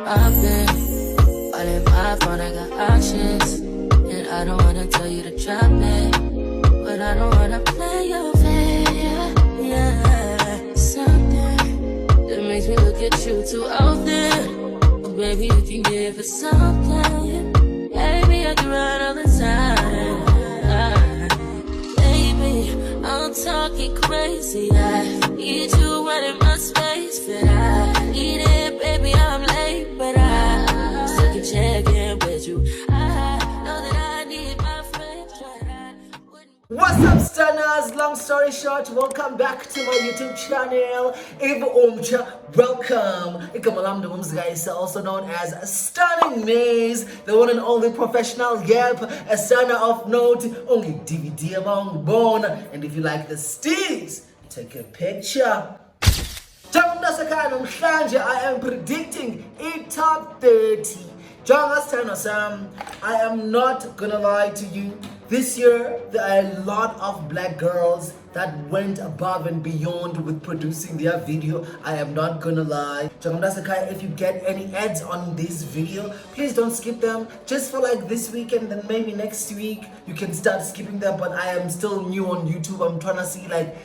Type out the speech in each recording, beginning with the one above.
I've been all in my phone, I got options. And I don't wanna tell you to drop it, but I don't wanna play your fair. Yeah, something that makes me look at you too often. Oh, baby, you can give it something. Baby, I can run all the time. Baby, I'm talking crazy. I need you running my space, but I need it, baby. I'm late, but I still can check in with you. I know that I need my friends, but I wouldn't. What's up, stunners? Long story short, welcome back to my YouTube channel. Eva Omcha, welcome. Ikamalam the Mums guys, also known as Stunning Maze, the one and only professional yep, a stunner of note, only DVD among bone. And if you like the steez, take a picture. I am predicting a top 30. I am not gonna lie to you. This year, there are a lot of black girls that went above and beyond with producing their video. I am not gonna lie. If you get any ads on this video, please don't skip them. Just for like this weekend, then maybe next week, you can start skipping them. But I am still new on YouTube. I'm trying to see like,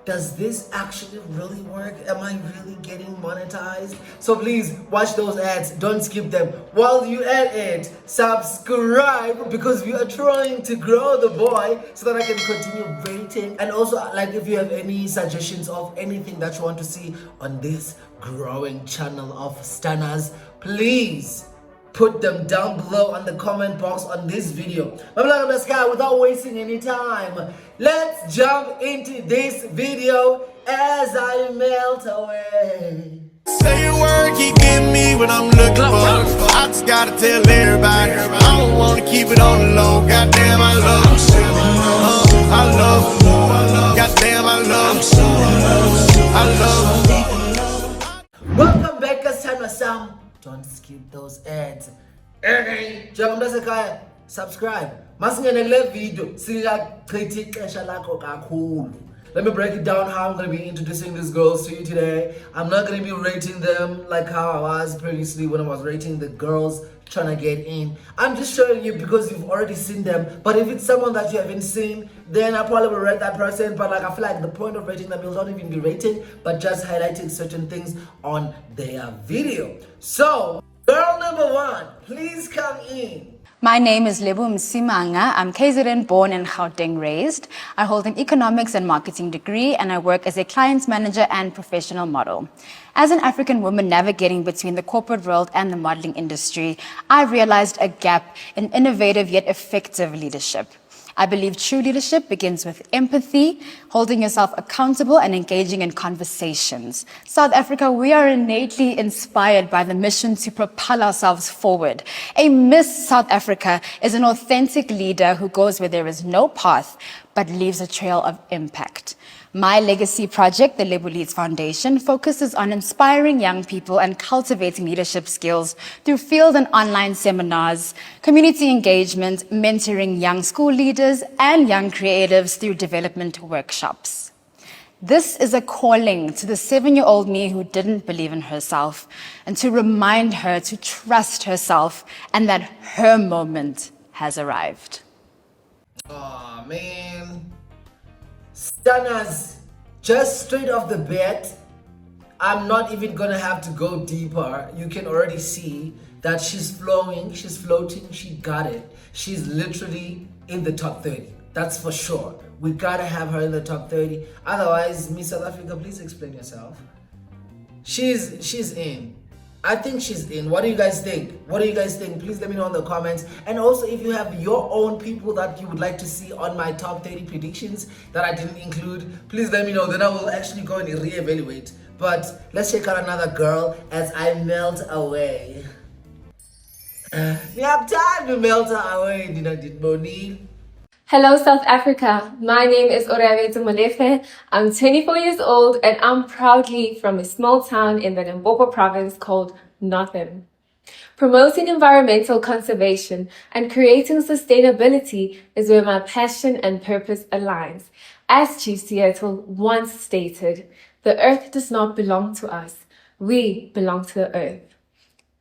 does this actually really work? Am I really getting monetized? So please watch those ads, don't skip them. While you at it, subscribe, because we are trying to grow the boy so that I can continue rating. And also, like, if you have any suggestions of anything that you want to see on this growing channel of stunners, please put them down below on the comment box on this video. Without wasting any time, let's jump into this video as I melt away. Say a word, keep getting me what I'm looking for. I just gotta tell everybody, I don't wanna keep it on the low. Goddamn, I love I love goddamn, I love Welcome back, Sam. Don't skip those ads. Subscribe. Video. Let me break it down how I'm going to be introducing these girls to you today. I'm not going to be rating them like how I was previously when I was rating the girls trying to get in. I'm just showing you because you've already seen them. But if it's someone that you haven't seen, then I probably will rate that person. But like, I feel like the point of rating them, you'll not even be rating, but just highlighting certain things on their video. So, girl number 1, please come in. My name is Lebo Msimanga. I'm KZN born and Gauteng raised. I hold an economics and marketing degree, and I work as a client manager and professional model. As an African woman navigating between the corporate world and the modeling industry, I realized a gap in innovative yet effective leadership. I believe true leadership begins with empathy, holding yourself accountable, and engaging in conversations. South Africa, we are innately inspired by the mission to propel ourselves forward. A Miss South Africa is an authentic leader who goes where there is no path, but leaves a trail of impact. My legacy project, the Lebo Leads Foundation, focuses on inspiring young people and cultivating leadership skills through field and online seminars, community engagement, mentoring young school leaders and young creatives through development workshops. This is a calling to the 7-year-old me who didn't believe in herself, and to remind her to trust herself and that her moment has arrived. Oh man. Stunners, just straight off the bat, I'm not even gonna have to go deeper. You can already see that she's flowing, she's floating, she got it. She's literally in the top 30. That's for sure. We gotta have her in the top 30. Otherwise, Miss South Africa, please explain yourself. She's in. I think she's in. What do you guys think? What do you guys think? Please let me know in the comments. And also, if you have your own people that you would like to see on my top 30 predictions that I didn't include, please let me know. Then I will actually go and reevaluate. But let's check out another girl as I melt away. We have time to melt away, did Monique. Hello, South Africa. My name is Oreabetu Molefe. I'm 24 years old and I'm proudly from a small town in the Limpopo province called Northern. Promoting environmental conservation and creating sustainability is where my passion and purpose aligns. As Chief Seattle once stated, the earth does not belong to us. We belong to the earth.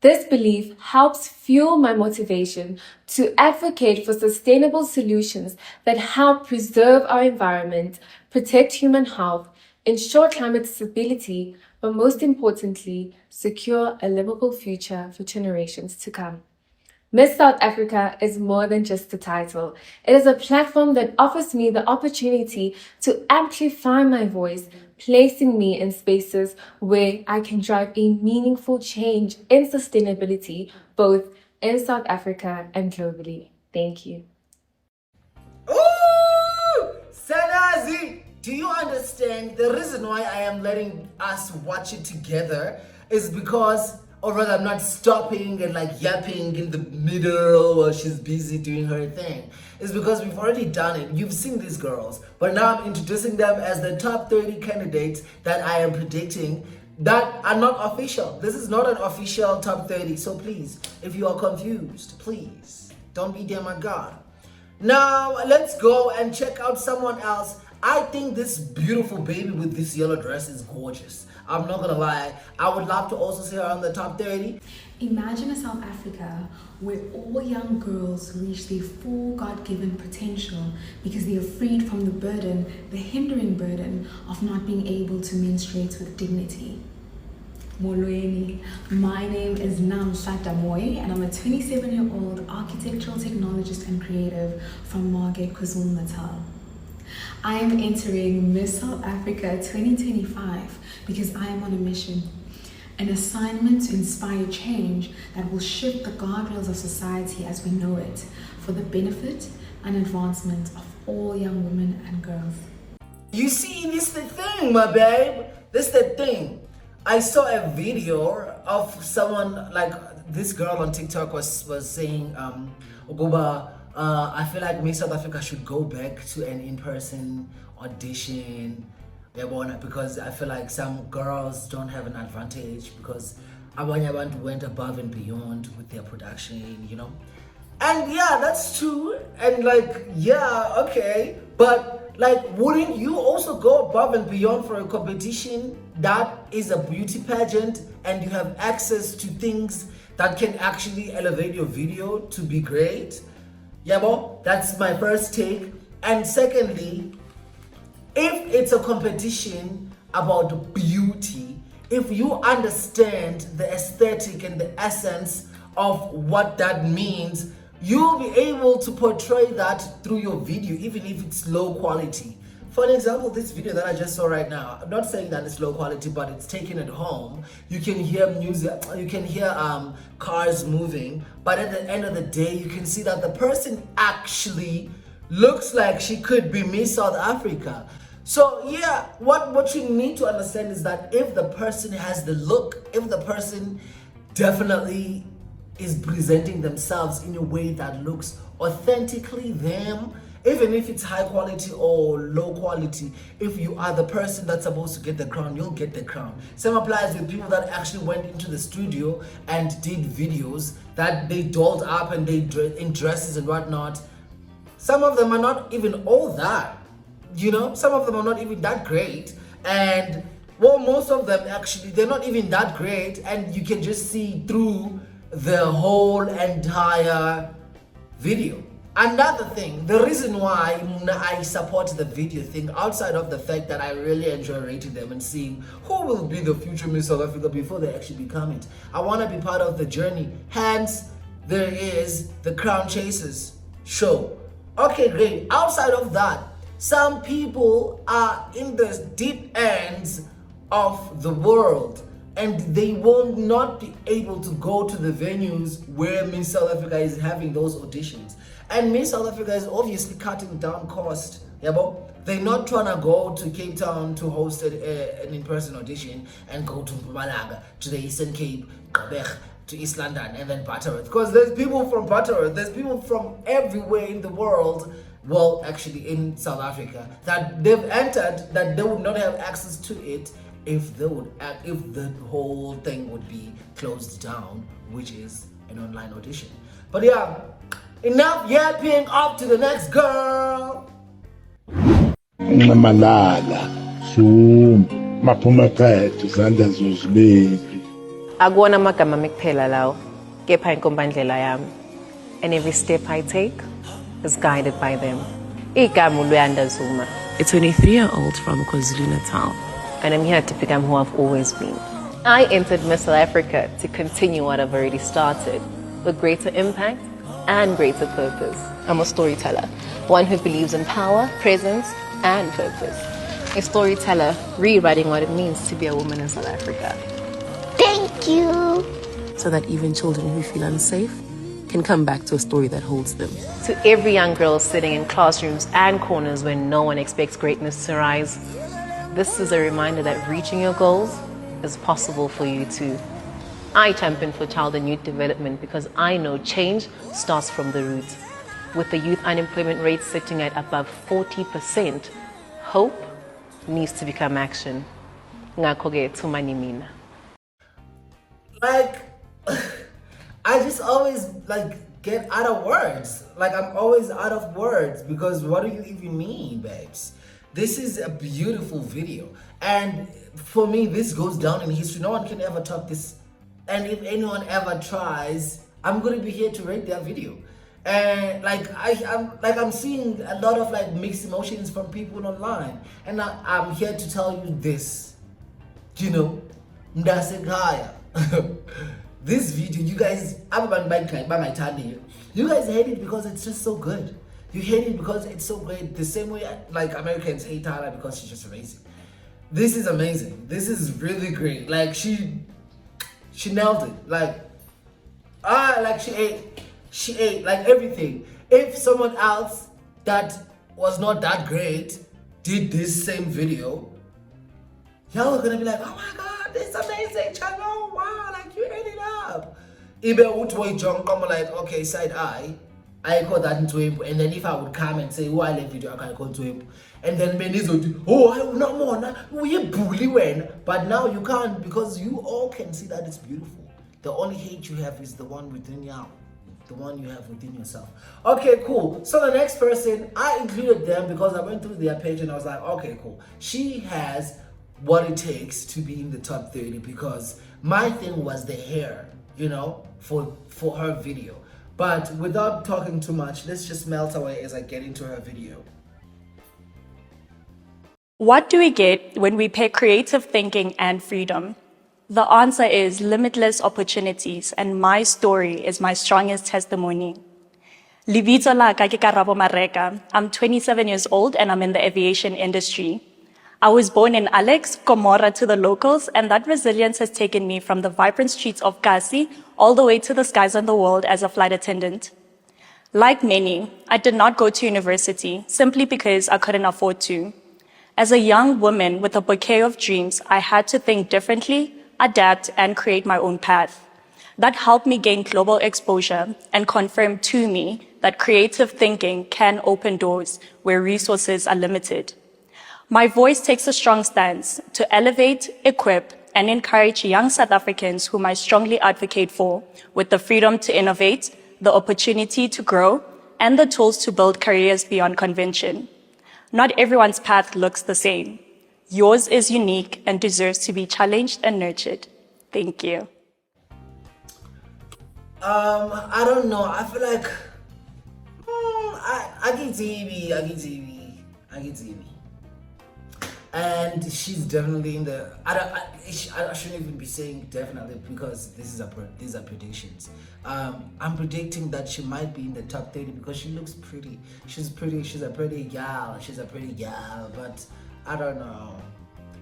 This belief helps fuel my motivation to advocate for sustainable solutions that help preserve our environment, protect human health, ensure climate stability, but most importantly, secure a livable future for generations to come. Miss South Africa is more than just a title. It is a platform that offers me the opportunity to amplify my voice, placing me in spaces where I can drive a meaningful change in sustainability, both in South Africa and globally. Thank you. Ooh! Sanazi, do you understand? The reason why I am letting us watch it together is because, or rather I'm not stopping and like yapping in the middle while she's busy doing her thing. It's because we've already done it. You've seen these girls, but now I'm introducing them as the top 30 candidates that I am predicting that are not official. This is not an official top 30. So please, if you are confused, please don't be demagogue. Now let's go and check out someone else. I think this beautiful baby with this yellow dress is gorgeous. I'm not gonna lie. I would love to also see her on the top 30. Imagine a South Africa where all young girls reach their full God-given potential because they are freed from the burden, the hindering burden of not being able to menstruate with dignity. Molweni. My name is Namhlata Moy and I'm a 27-year-old architectural technologist and creative from Margate, KwaZulu-Natal. I am entering Miss South Africa 2025 because I am on a mission, an assignment to inspire change that will shift the guardrails of society as we know it for the benefit and advancement of all young women and girls. You see, this is the thing, my babe. This is the thing. I saw a video of someone, like this girl on TikTok was saying, Oguba, I feel like Miss South Africa should go back to an in-person audition, because I feel like some girls don't have an advantage because Abanye Abantu went above and beyond with their production, you know. And yeah, that's true. And like, yeah, okay, but like, wouldn't you also go above and beyond for a competition that is a beauty pageant and you have access to things that can actually elevate your video to be great? Yeah, well, that's my first take. And secondly, if it's a competition about beauty, if you understand the aesthetic and the essence of what that means, you'll be able to portray that through your video, even if it's low quality. For an example, this video that I just saw right now, I'm not saying that it's low quality, but it's taken at home. You can hear music, you can hear cars moving, but at the end of the day, you can see that the person actually looks like she could be Miss South Africa. So yeah, what you need to understand is that if the person has the look, if the person definitely is presenting themselves in a way that looks authentically them, even if it's high quality or low quality, if you are the person that's supposed to get the crown, you'll get the crown. Same applies with people that actually went into the studio and did videos that they dolled up and they in dresses and whatnot. Some of them are not even all that, you know, some of them are not even that great. And well, most of them actually, they're not even that great, and you can just see through the whole entire video. Another thing, the reason why I support the video thing, outside of the fact that I really enjoy rating them and seeing who will be the future Miss South Africa before they actually become it, I want to be part of the journey. Hence, there is the Crown Chasers show. Okay, great. Outside of that, some people are in the deep ends of the world and they will not be able to go to the venues where Miss South Africa is having those auditions. And Miss South Africa is obviously cutting down cost. Yeah, but they're not trying to go to Cape Town to host an in-person audition and go to Mpumalanga, to the Eastern Cape, to East London, and then Butterworth. Because there's people from Butterworth, there's people from everywhere in the world, well, actually in South Africa, that they've entered, that they would not have access to it if they would, if the whole thing would be closed down, which is an online audition. But yeah, enough yapping, up to the next girl. Malala, Zoom, Mapuma Pet, Zanda Zuzbebi. Akuwona amagama kuphela lawo, kepha inkombandlela yami. And every step I take is guided by them. Igama uLuyanda Zuma, a 23-year-old from KwaZulu-Natal, and I'm here to become who I've always been. I entered Miss South Africa to continue what I've already started, with greater impact and greater purpose. I'm a storyteller, one who believes in power, presence, and purpose. A storyteller rewriting what it means to be a woman in South Africa. Thank you. So that even children who feel unsafe can come back to a story that holds them. To every young girl sitting in classrooms and corners where no one expects greatness to rise, this is a reminder that reaching your goals is possible for you too. I champion for child and youth development because I know change starts from the root. With the youth unemployment rate sitting at above 40%, hope needs to become action. Ngakho-ke tumani mina. Like, I just always like get out of words. Like, I'm always out of words because what do you even mean, babes? This is a beautiful video, and for me this goes down in history. No one can ever top this, and if anyone ever tries, I'm gonna be here to rate their video. And I'm seeing a lot of like mixed emotions from people online, and I'm here to tell you this, you know, Ndasekaya. This video, you guys, you guys hate it because it's just so good. You hate it because it's so great. The same way like Americans hate Tyler because she's just amazing. This is amazing. This is really great. Like she nailed it. Like she ate like everything. If someone else that was not that great did this same video, y'all are gonna be like, oh my god, this is amazing, channel, wow, like you ate it up. I'm like, okay, side eye, I call that into him, and then if I would come and say, oh, I love video, I can call to him, and then Bendiz would do, oh, I will not more, we bully when, but now you can't because you all can see that it's beautiful. The only hate you have is the one within you, the one you have within yourself. Okay, cool. So the next person, I included them because I went through their page and I was like, okay, cool. She has what it takes to be in the top 30 because my thing was the hair, you know, for her video. But without talking too much, let's just melt away as I get into her video. What do we get when we pair creative thinking and freedom? The answer is limitless opportunities, and my story is my strongest testimony. Libitso la ka ke Karabo Mareka. I'm 27 years old and I'm in the aviation industry. I was born in Alex, Komora to the locals, and that resilience has taken me from the vibrant streets of Kasi all the way to the skies and the world as a flight attendant. Like many, I did not go to university simply because I couldn't afford to. As a young woman with a bouquet of dreams, I had to think differently, adapt, and create my own path. That helped me gain global exposure and confirm to me that creative thinking can open doors where resources are limited. My voice takes a strong stance to elevate, equip, and encourage young South Africans whom I strongly advocate for with the freedom to innovate, the opportunity to grow, and the tools to build careers beyond convention. Not everyone's path looks the same. Yours is unique and deserves to be challenged and nurtured. Thank you. I don't know. I feel like I get TV. And she's definitely in the. I shouldn't even be saying definitely because these are predictions. I'm predicting that she might be in the top 30 because she looks pretty. She's pretty. She's a pretty gal. But I don't know.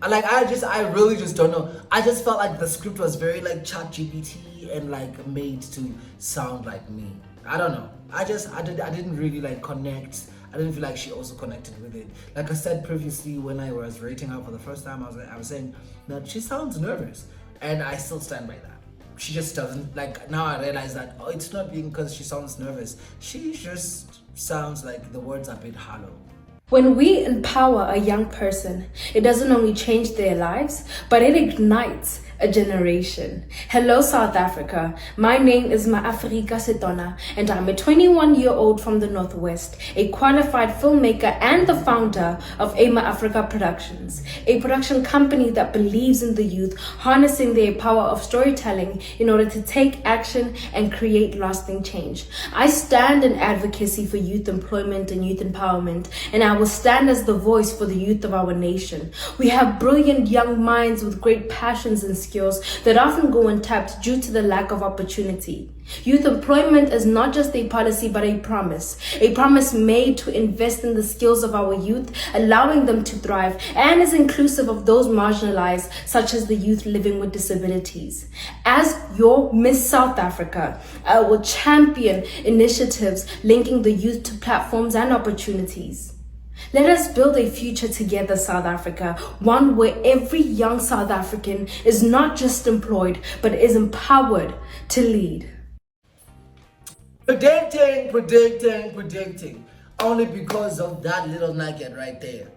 I really just don't know. I just felt like the script was very like ChatGPT and like made to sound like me. I don't know. I didn't really like connect. I didn't feel like she also connected with it. Like I said previously when I was rating her for the first time, I was saying that she sounds nervous, and I still stand by that. She just doesn't, like, now I realize that, oh, it's not because she sounds nervous. She just sounds like the words are a bit hollow. When we empower a young person, it doesn't only change their lives, but it ignites a generation. Hello, South Africa. My name is Maafrika Setona, and I'm a 21-year-old from the Northwest, a qualified filmmaker and the founder of AIMA Africa Productions, a production company that believes in the youth harnessing their power of storytelling in order to take action and create lasting change. I stand in advocacy for youth employment and youth empowerment, and I will stand as the voice for the youth of our nation. We have brilliant young minds with great passions and skills that often go untapped due to the lack of opportunity. Youth employment is not just a policy but a promise made to invest in the skills of our youth, allowing them to thrive, and is inclusive of those marginalized, such as the youth living with disabilities. As your Miss South Africa, I will champion initiatives linking the youth to platforms and opportunities. Let us build a future together, South Africa, one where every young South African is not just employed, but is empowered to lead. Predicting. Only because of that little nugget right there.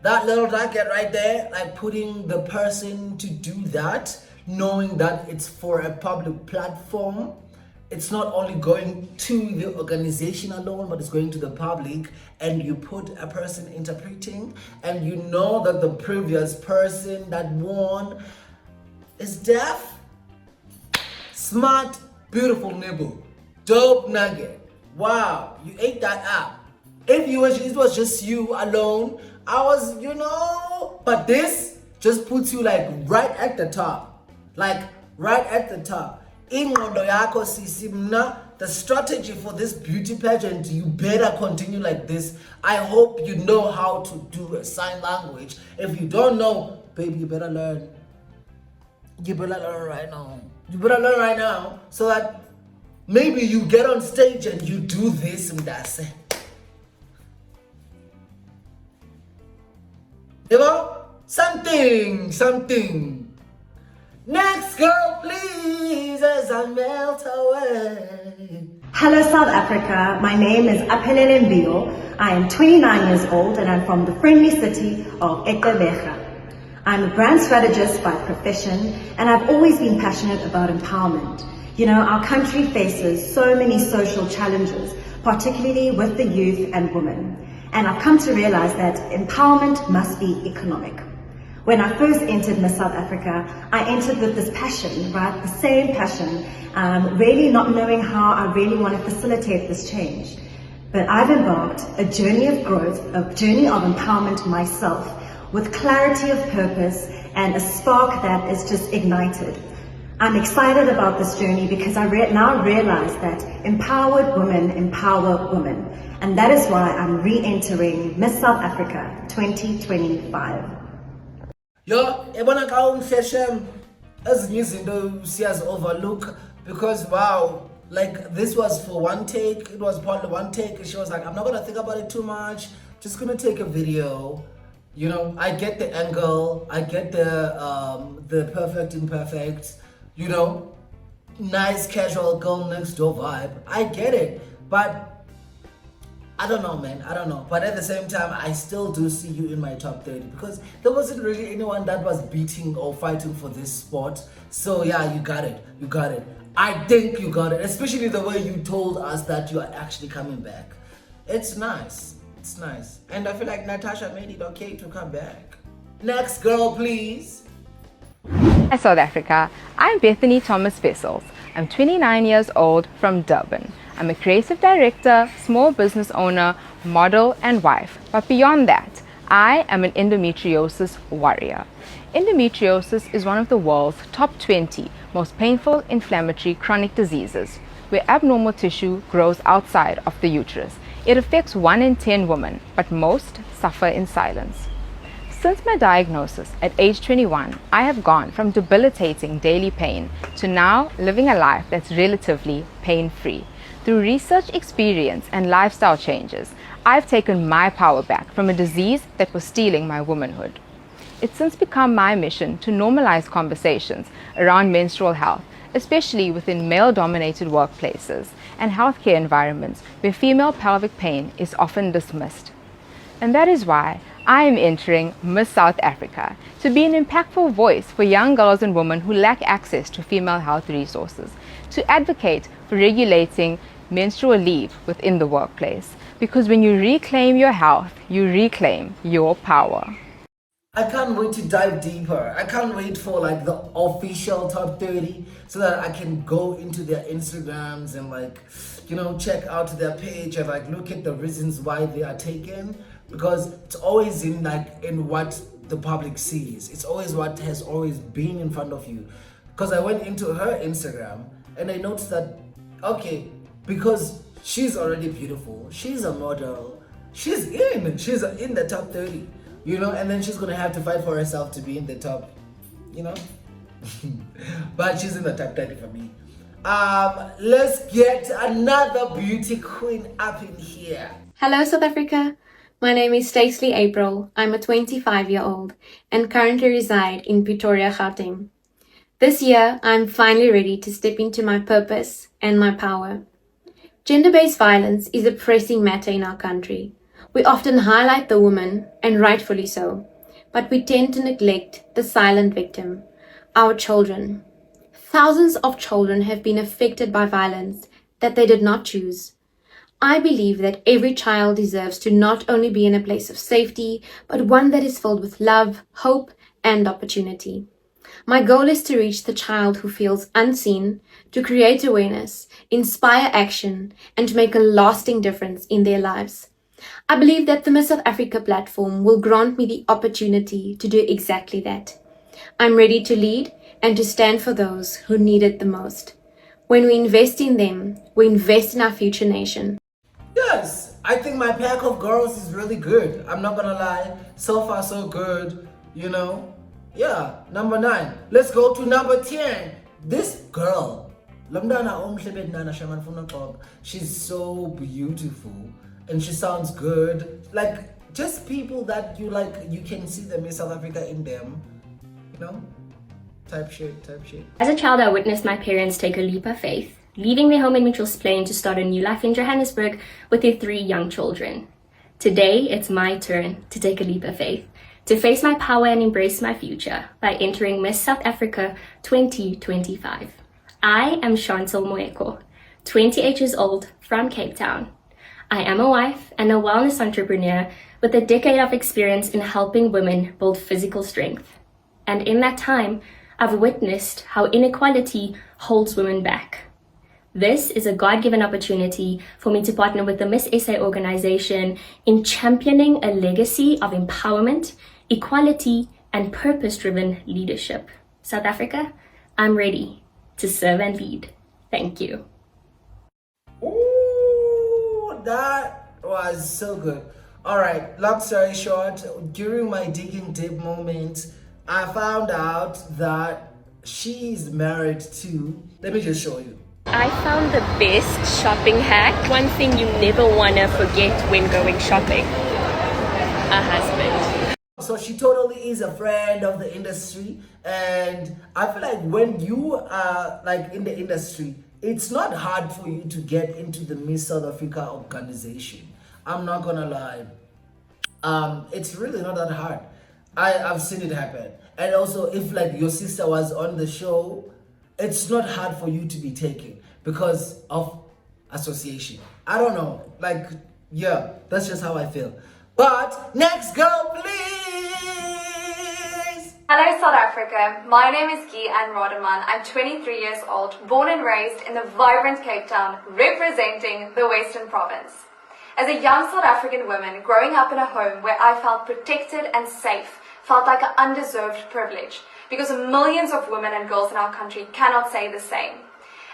That little nugget right there, like putting the person to do that, knowing that it's for a public platform. It's not only going to the organization alone, but it's going to the public, and you put a person interpreting, and you know that the previous person that won is deaf. Smart, beautiful nibble. Dope nugget. Wow, you ate that up. If it was just you alone, I was, but this just puts you like right at the top. Like right at the top. Ingqondo yakho sisi mna, the strategy for this beauty pageant, you better continue like this. I hope you know how to do a sign language. If you don't know, baby, you better learn. You better learn right now. You better learn right now so that maybe you get on stage and you do this and that's it. You know? Something. Next girl, please, as I melt away. Hello, South Africa. My name is Aphelele Mbio. I am 29 years old and I'm from the friendly city of Eqeberha. I'm a brand strategist by profession and I've always been passionate about empowerment. Our country faces so many social challenges, particularly with the youth and women. And I've come to realize that empowerment must be economic. When I first entered Miss South Africa, I entered with this passion, right? The same passion, really not knowing how I really want to facilitate this change. But I've embarked a journey of growth, a journey of empowerment myself, with clarity of purpose and a spark that is just ignited. I'm excited about this journey because I now realize that empowered women empower women. And that is why I'm re-entering Miss South Africa 2025. Yo, ebona ka umhleshe ezinye izinto siyazi overlook because wow, like this was for one take. It was part of one take. She was like, I'm not gonna think about it too much. Just gonna take a video. I get the angle. I get the perfect imperfect. Nice casual girl next door vibe. I get it, but I don't know, man. I don't know. But at the same time, I still do see you in my top 30 because there wasn't really anyone that was beating or fighting for this spot. So yeah, you got it. I think you got it, especially the way you told us that you are actually coming back. It's nice. And I feel like Natasha made it okay to come back. Next girl, please. Hi, South Africa. I'm Bethany Thomas Vessels. I'm 29 years old from Durban. I'm a creative director, small business owner, model, and wife. But beyond that, I am an endometriosis warrior. Endometriosis is one of the world's top 20 most painful inflammatory chronic diseases, where abnormal tissue grows outside of the uterus. It affects 1 in 10 women, but most suffer in silence. Since my diagnosis at age 21, I have gone from debilitating daily pain to now living a life that's relatively pain-free. Through research experience and lifestyle changes, I've taken my power back from a disease that was stealing my womanhood. It's since become my mission to normalize conversations around menstrual health, especially within male-dominated workplaces and healthcare environments where female pelvic pain is often dismissed. And that is why I am entering Miss South Africa to be an impactful voice for young girls and women who lack access to female health resources, to advocate for regulating menstrual leave within the workplace. Because when you reclaim your health, you reclaim your power. I can't wait to dive deeper. I can't wait for like the official top 30 so that I can go into their Instagrams and like, you know, check out their page and like look at the reasons why they are taken, because it's always in what the public sees. It's always what has always been in front of you. Because I went into her Instagram and I noticed that, okay, because she's already beautiful, she's a model, she's in the top 30. You know, and then she's gonna have to fight for herself to be in the top, you know. But she's in the top 30 for me. Let's get another beauty queen up in here. Hello, South Africa. My name is Stacey April. I'm a 25-year-old and currently reside in Pretoria, Gauteng. This year, I'm finally ready to step into my purpose and my power. Gender-based violence is a pressing matter in our country. We often highlight the woman, and rightfully so, but we tend to neglect the silent victim, our children. Thousands of children have been affected by violence that they did not choose. I believe that every child deserves to not only be in a place of safety, but one that is filled with love, hope, and opportunity. My goal is to reach the child who feels unseen, to create awareness, inspire action, and to make a lasting difference in their lives. I believe that the Miss South Africa platform will grant me the opportunity to do exactly that. I'm ready to lead and to stand for those who need it the most. When we invest in them, we invest in our future nation. Yes, I think my pack of girls is really good. I'm not gonna lie. So far, so good, you know. Yeah, number 9. Let's go to number 10. This girl, she's so beautiful. And she sounds good, like just people that you can see the Miss South Africa in them, you know, type shit. As a child, I witnessed my parents take a leap of faith, leaving their home in Mitchell's Plain to start a new life in Johannesburg with their 3 young children. Today, it's my turn to take a leap of faith, to face my power and embrace my future by entering Miss South Africa 2025. I am Chantal Moeko, 28 years old, from Cape Town. I am a wife and a wellness entrepreneur with a decade of experience in helping women build physical strength. And in that time, I've witnessed how inequality holds women back. This is a God-given opportunity for me to partner with the Miss SA organization in championing a legacy of empowerment, equality, and purpose-driven leadership. South Africa, I'm ready to serve and lead. Thank you. That was so good. All right, long story short, during my digging deep moment, I found out that she's married to, let me just show you. I found the best shopping hack. One thing you never want to forget when going shopping: a husband. So she totally is a friend of the industry, and I feel like when you are like in the industry, it's not hard for you to get into the Miss South Africa organization. I'm not gonna lie. It's really not that hard. I've seen it happen. And also, if like your sister was on the show, it's not hard for you to be taken because of association. I don't know. Like, yeah, that's just how I feel. But next girl, please. Hello South Africa, my name is Guy Ann Rodeman. I'm 23 years old, born and raised in the vibrant Cape Town, representing the Western Province. As a young South African woman growing up in a home where I felt protected and safe, felt like an undeserved privilege, because millions of women and girls in our country cannot say the same.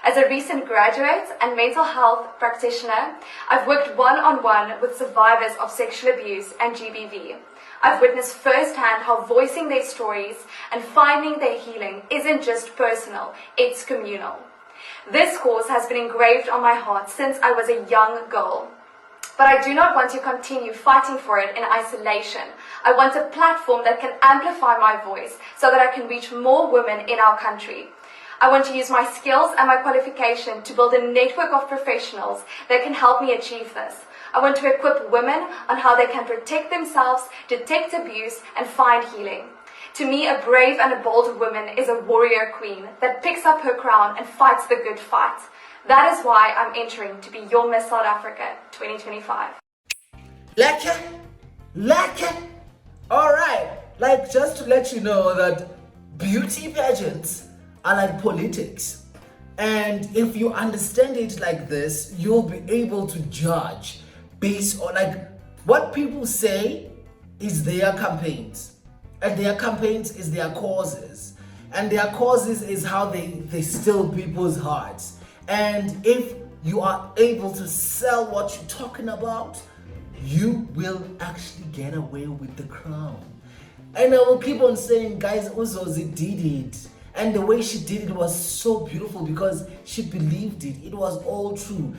As a recent graduate and mental health practitioner, I've worked one-on-one with survivors of sexual abuse and GBV. I've witnessed firsthand how voicing their stories and finding their healing isn't just personal, it's communal. This cause has been engraved on my heart since I was a young girl. But I do not want to continue fighting for it in isolation. I want a platform that can amplify my voice so that I can reach more women in our country. I want to use my skills and my qualification to build a network of professionals that can help me achieve this. I want to equip women on how they can protect themselves, detect abuse, and find healing. To me, a brave and a bold woman is a warrior queen that picks up her crown and fights the good fight. That is why I'm entering to be your Miss South Africa 2025. Lekker. Alright, like just to let you know that beauty pageants are like politics. And if you understand it like this, you'll be able to judge based on like what people say is their campaigns. And their campaigns is their causes. And their causes is how they steal people's hearts. And if you are able to sell what you're talking about, you will actually get away with the crown. And I will keep on saying, guys, Uzozi did it. And the way she did it was so beautiful because she believed it. It was all true.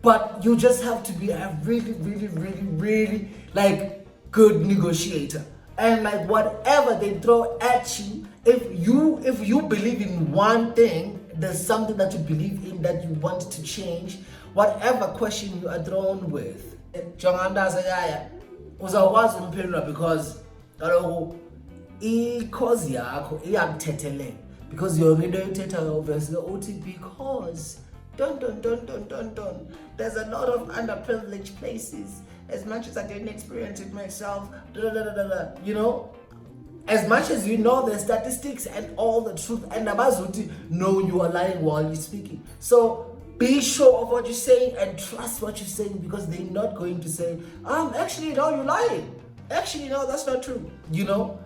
But you just have to be a really, really, really, really like good negotiator. And like whatever they throw at you, if you believe in one thing, there's something that you believe in that you want to change, whatever question you are thrown with, uzawukwazi umphendula because kaloku i-cause yakho iyakuthetheleka because yonke into oyithethayo obviously uthi because there's a lot of underprivileged places. As much as I didn't experience it myself, you know, as much as you know the statistics and all the truth, and abazuti know you are lying while you're speaking. So be sure of what you're saying and trust what you're saying because they're not going to say, actually, no, you're lying. Actually, no, that's not true. You know?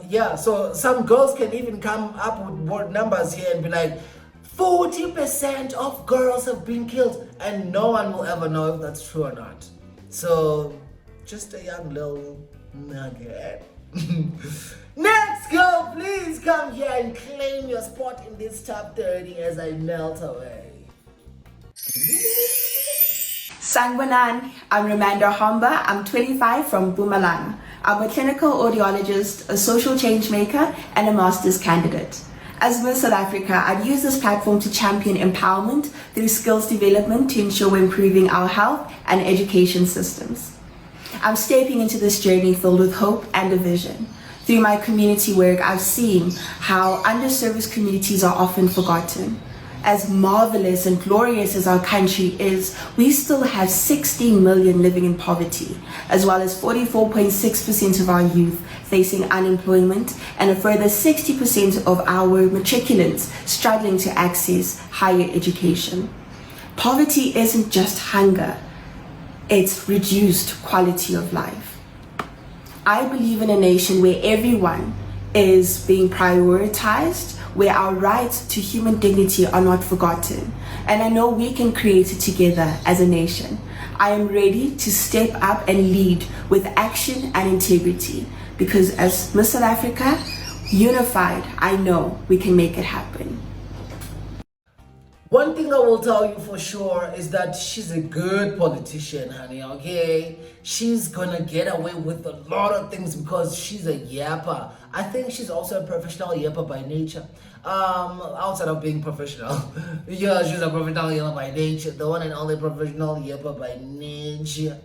Yeah, so some girls can even come up with more numbers here and be like, 40% of girls have been killed, and no one will ever know if that's true or not. So, just a young little nugget. Next girl, please come here and claim your spot in this top 30 as I melt away. Sangwanan, I'm Romanda Homba. I'm 25 from Bumalang. I'm a clinical audiologist, a social change maker, and a master's candidate. As Miss South Africa, I'd use this platform to champion empowerment through skills development to ensure we're improving our health and education systems. I'm stepping into this journey filled with hope and a vision. Through my community work, I've seen how underserviced communities are often forgotten. As marvelous and glorious as our country is, we still have 16 million living in poverty, as well as 44.6% of our youth facing unemployment, and a further 60% of our matriculants struggling to access higher education. Poverty isn't just hunger, it's reduced quality of life. I believe in a nation where everyone is being prioritized, where our rights to human dignity are not forgotten. And I know we can create it together as a nation. I am ready to step up and lead with action and integrity because as Miss South Africa, unified, I know we can make it happen. One thing I will tell you for sure is that she's a good politician, honey, okay? She's gonna get away with a lot of things because she's a yapper. I think she's also a professional yapper by nature. Outside of being professional. Yeah, she's a professional yapper by nature. The one and only professional yapper by nature.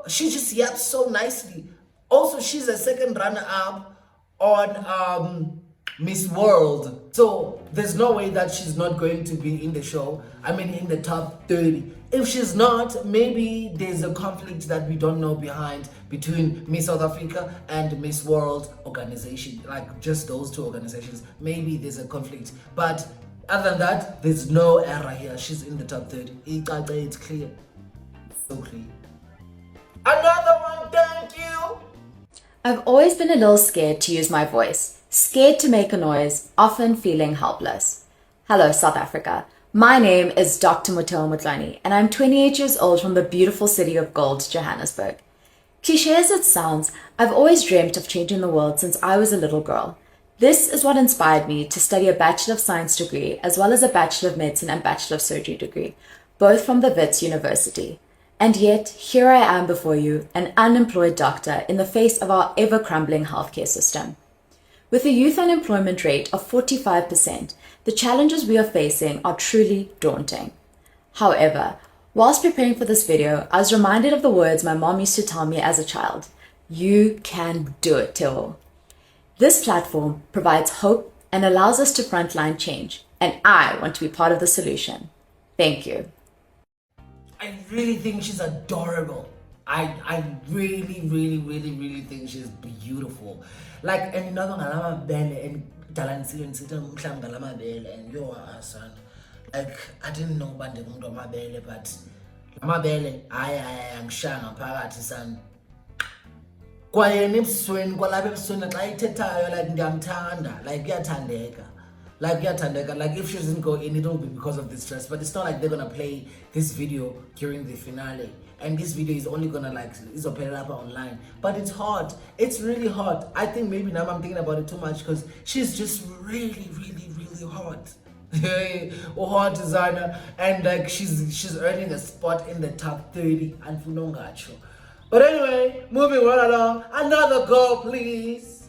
She just yaps so nicely. Also, she's a second runner-up on Miss World. So there's no way that she's not going to be in the show. I mean, in the top 30. If she's not, maybe there's a conflict that we don't know behind between Miss South Africa and Miss World organization. Like just those two organizations. Maybe there's a conflict. But other than that, there's no error here. She's in the top 30. It's clear. So clear. Another one, thank you. I've always been a little scared to use my voice, scared to make a noise, often feeling helpless. Hello, South Africa. My name is Dr. Muteo Mutlani, and I'm 28 years old from the beautiful city of gold, Johannesburg. Cliché as it sounds, I've always dreamt of changing the world since I was a little girl. This is what inspired me to study a Bachelor of Science degree, as well as a Bachelor of Medicine and Bachelor of Surgery degree, both from the Wits University. And yet, here I am before you, an unemployed doctor in the face of our ever-crumbling healthcare system. With a youth unemployment rate of 45%, the challenges we are facing are truly daunting. However, Whilst preparing for this video, I was reminded of the words my mom used to tell me as a child. You can do it, Teo. This platform provides hope and allows us to frontline change, and I want to be part of the solution. Thank you. I really think she's adorable. I really think she's beautiful. Like, and another ngalama bele and talansi and sit on ngalama bele and you are son. Like, I didn't know about the mundo mabele, but mabele I am shanga phakathi son. Kwaye nebusweni kwalapha ebusweni xa ithethayo like ngiyamthanda, like kuyathandeka. Like if she doesn't go in, it will be because of the stress. But it's not like they're gonna play this video during the finale, and this video is only gonna like is open up online. But it's hot. It's really hot. I think maybe now I'm thinking about it too much because she's just really hot. Hot designer, and like she's earning a spot in the top 30 and Funongacho. But anyway, moving right along. Another girl, please.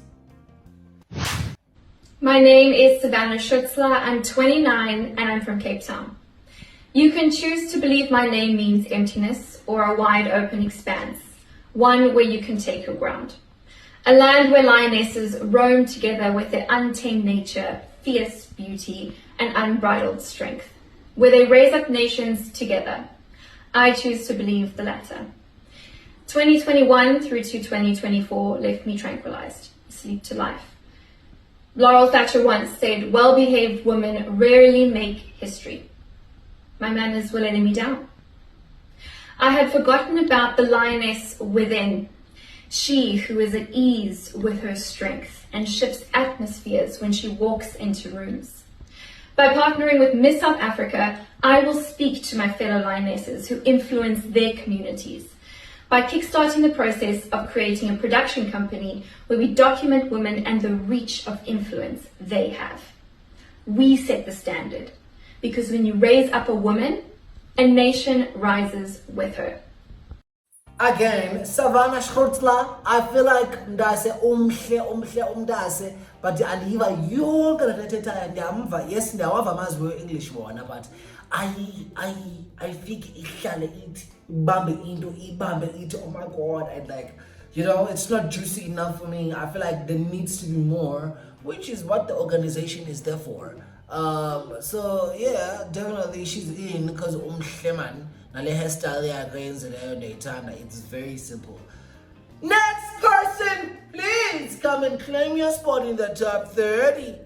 My name is Savannah Schutzler. I'm 29 and I'm from Cape Town. You can choose to believe my name means emptiness or a wide open expanse, one where you can take your ground. A land where lionesses roam together with their untamed nature, fierce beauty, and unbridled strength, where they raise up nations together. I choose to believe the latter. 2021 through to 2024 left me tranquilized, asleep to life. Laurel Thatcher once said, well-behaved women rarely make history. My manners were letting me down. I had forgotten about the lioness within, she who is at ease with her strength and shifts atmospheres when she walks into rooms. By partnering with Miss South Africa, I will speak to my fellow lionesses who influence their communities, by kickstarting the process of creating a production company where we document women and the reach of influence they have. We set the standard, because when you raise up a woman, a nation rises with her. Again, Savannah Schutzler, I feel like ndase umdase, but aliva yonke lethethayo ndiyamva. Yes, ndiyawava amazwi English wona, but I think ihlale ithi ibambe into, oh my god, and like, you know, it's not juicy enough for me. I feel like there needs to be more, which is what the organization is there for. So yeah, definitely she's in because umhleman nale hairstyle yayenzileyo ndiyayithanda. It's very simple. Next person, please come and claim your spot in the top 30.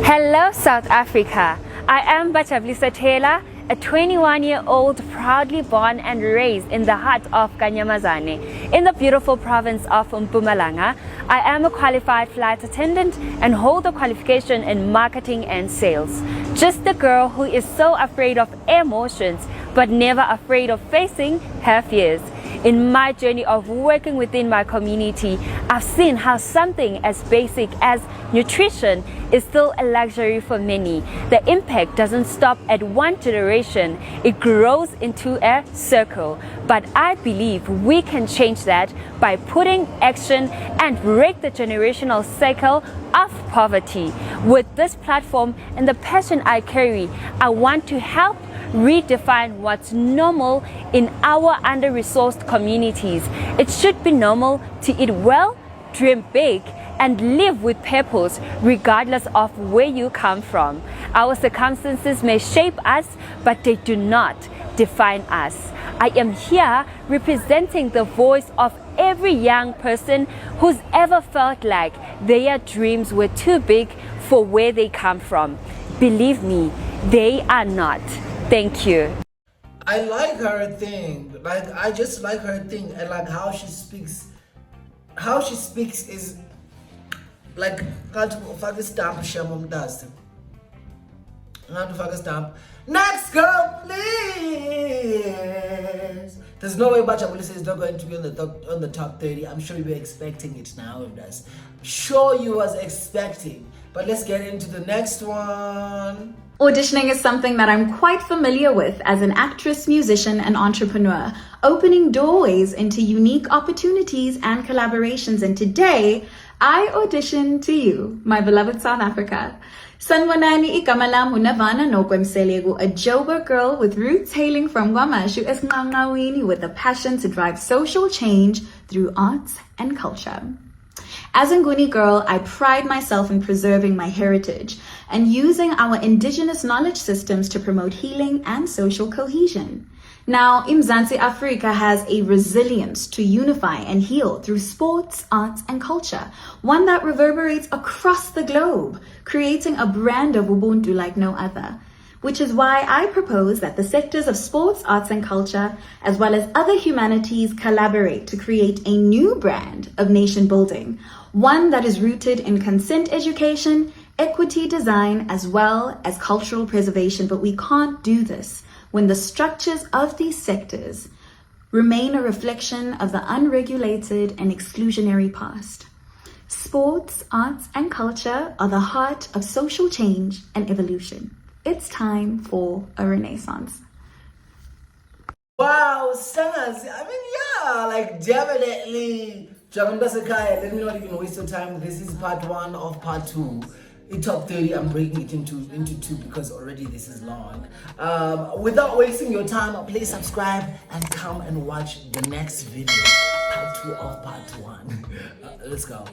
Hello South Africa, I am Bajabulisa Taylor, a 21-year-old proudly born and raised in the heart of Kanyamazane, in the beautiful province of Mpumalanga. I am a qualified flight attendant and hold a qualification in marketing and sales. Just a girl who is so afraid of emotions, but never afraid of facing her fears. In my journey of working within my community, I've seen how something as basic as nutrition is still a luxury for many. The impact doesn't stop at one generation, it grows into a circle. But I believe we can change that by putting action and break the generational cycle of poverty. With this platform and the passion I carry, I want to help redefine what's normal in our under-resourced communities. It should be normal to eat well, dream big, and live with purpose regardless of where you come from. Our circumstances may shape us, but they do not define us. I am here representing the voice of every young person who's ever felt like their dreams were too big for where they come from. Believe me, they are not. Thank you. I like her thing. Like, I just like her thing, and like how she speaks. How she speaks is like ufake stamp shamom does. Stamp. Next girl, please. There's no way Bajabulisa is not going to be on the top 30. I'm sure you were expecting it now. It does. Sure, you was expecting. But let's get into the next one. Auditioning is something that I'm quite familiar with as an actress, musician, and entrepreneur, opening doorways into unique opportunities and collaborations. And today, I audition to you, my beloved South Africa. Sanwanani igama lam Unavana Nokwemselegu, a Joburg girl with roots hailing from Guamashu Esngangawini with a passion to drive social change through arts and culture. As a Nguni girl, I pride myself in preserving my heritage and using our indigenous knowledge systems to promote healing and social cohesion. Now, Mzansi Africa has a resilience to unify and heal through sports, arts, and culture, one that reverberates across the globe, creating a brand of Ubuntu like no other. Which is why I propose that the sectors of sports, arts, and culture, as well as other humanities, collaborate to create a new brand of nation building, one that is rooted in consent education, equity design, as well as cultural preservation. But we can't do this when the structures of these sectors remain a reflection of the unregulated and exclusionary past. Sports, arts, and culture are the heart of social change and evolution. It's time for a renaissance. Wow, singers. I mean, yeah, like definitely. Jagamda Sakai, let me not even waste your time. This is part 1 of part 2. In top 30, I'm breaking it into 2 because already this is long. Without wasting your time, please subscribe and come and watch the next video, part 2 of part 1. Let's go.